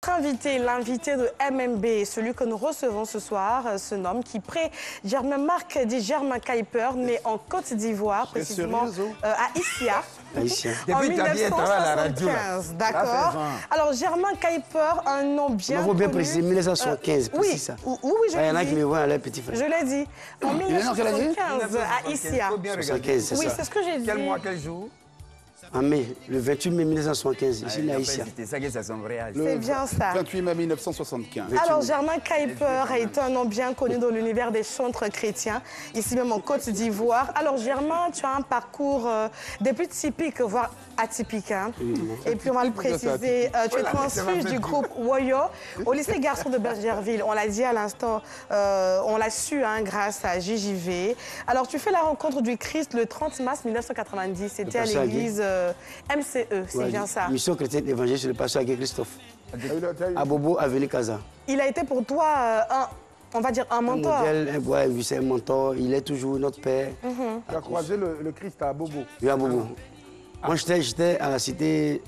Notre invité, l'invité de MMB, celui que nous recevons ce soir, se nomme Kipré Germain Marc dit Germain Kuiper, né en Côte d'Ivoire, précisément à Issia. En 1975, d'accord. Alors, Germain Kuiper, un nom bien connu. Il faut bien préciser, 1975, oui, ça. Oui, je l'ai dit. Il y en a qui me voient à leur petit frère. Je l'ai dit. En 1975, à Issia. 75, c'est ça. Oui, c'est ce que j'ai dit. Quel mois, quel jour? En mai, le 28 mai 1975, ici à Issia. C'est ça qui est son vrai âge. C'est bien ça. 28 mai 1975. Alors, Germain Kuiper est un nom bien connu dans l'univers des chantres chrétiens, ici même en Côte d'Ivoire. Alors, Germain, tu as un parcours des plus typiques, voire atypique. Hein? Et puis, on va le préciser, tu es transfuge du groupe Woyo au lycée Garçon de Bergerville. On l'a dit à l'instant, on l'a su hein, grâce à JJV. Alors, tu fais la rencontre du Christ le 30 mars 1990. C'était à l'église MCE, c'est bien ça. Mission chrétienne évangile sur le pasteur Agué Christophe. À Bobo, avenue Casa. Il a été pour toi on va dire un mentor. Un modèle, oui, c'est un mentor. Il est toujours notre père. Tu as croisé le Christ à Bobo. Oui, à Bobo. Moi, j'étais à la cité,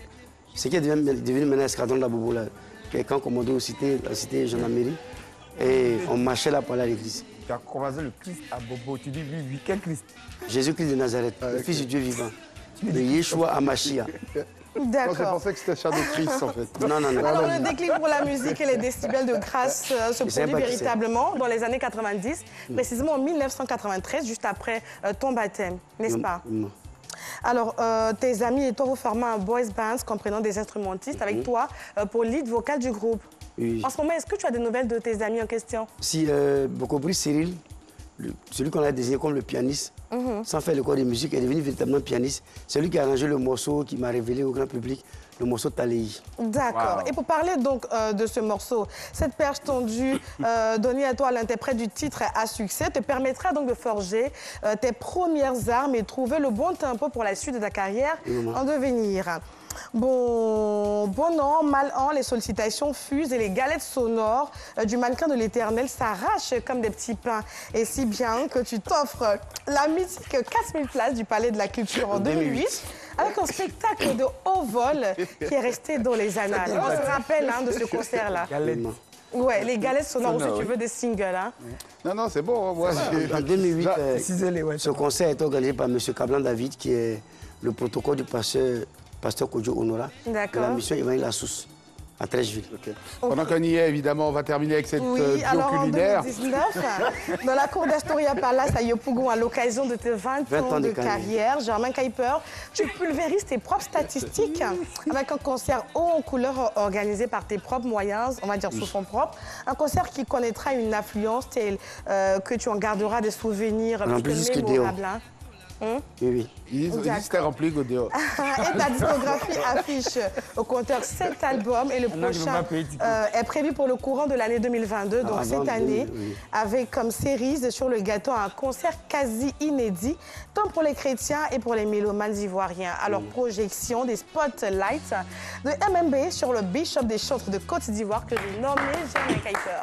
ce qui est devenu maintenant l'escadron de la Bobo, là. Quelqu'un commandait la cité gendarmerie. Et on marchait là pour aller à l'église. Tu as croisé le Christ à Bobo. Tu dis, oui, quel Christ? Jésus-Christ de Nazareth, le Fils du Dieu vivant. De Yeshua à Machia. D'accord. Je pensais que c'était Shadow Christ, en fait. Non. Alors, le déclic pour la musique et les décibels de grâce se produit véritablement dans les années 90, précisément en 1993, juste après ton baptême, n'est-ce pas? Non. Alors, tes amis et toi, vous formez un boys band comprenant des instrumentistes avec toi pour lead vocal du groupe. Oui. En ce moment, est-ce que tu as des nouvelles de tes amis en question? Si, Bokobri Cyril, celui qu'on a désigné comme le pianiste, sans faire le corps de musique, est devenu véritablement pianiste. C'est lui qui a arrangé le morceau qui m'a révélé au grand public, le morceau Taléi. D'accord. Wow. Et pour parler donc de ce morceau, cette perche tendue donnée à toi l'interprète du titre à succès te permettra donc de forger tes premières armes et trouver le bon tempo pour la suite de ta carrière en devenir. Bon an, mal an, les sollicitations fusent et les galettes sonores du mannequin de l'Éternel s'arrachent comme des petits pains. Et si bien que tu t'offres la mythique 4000 places du Palais de la Culture en 2008 avec un spectacle de haut vol qui est resté dans les annales. On se rappelle hein, de ce concert-là. Ouais, les galettes sonores, ou si tu veux des singles. Hein. Non, c'est bon. Moi, en 2008, ce concert est organisé par M. Kablan David, qui est le protocole du pasteur Kodjo Honora, de la mission Évangile La Sousse, à Trècheville. Pendant qu'on y est, évidemment, on va terminer avec cette bio culinaire. En 2019, dans la cour d'Astoria Palace à Yopougon, à l'occasion de tes 20 ans de carrière, Germain Kuiper, tu pulvérises tes propres statistiques avec un concert haut en couleur organisé par tes propres moyens, on va dire sous fonds propres. Un concert qui connaîtra une affluence telle que tu en garderas des souvenirs mémorables. Oui. Ils étaient remplis Godéo. Et ta discographie affiche au compteur 7 albums et le prochain est prévu pour le courant de l'année 2022, donc cette année, avec comme cerise sur le gâteau un concert quasi inédit, tant pour les chrétiens et pour les mélomanes ivoiriens. Alors, projection des spotlights de MMB sur le bishop des chantres de Côte d'Ivoire que j'ai nommé Germain Kuiper.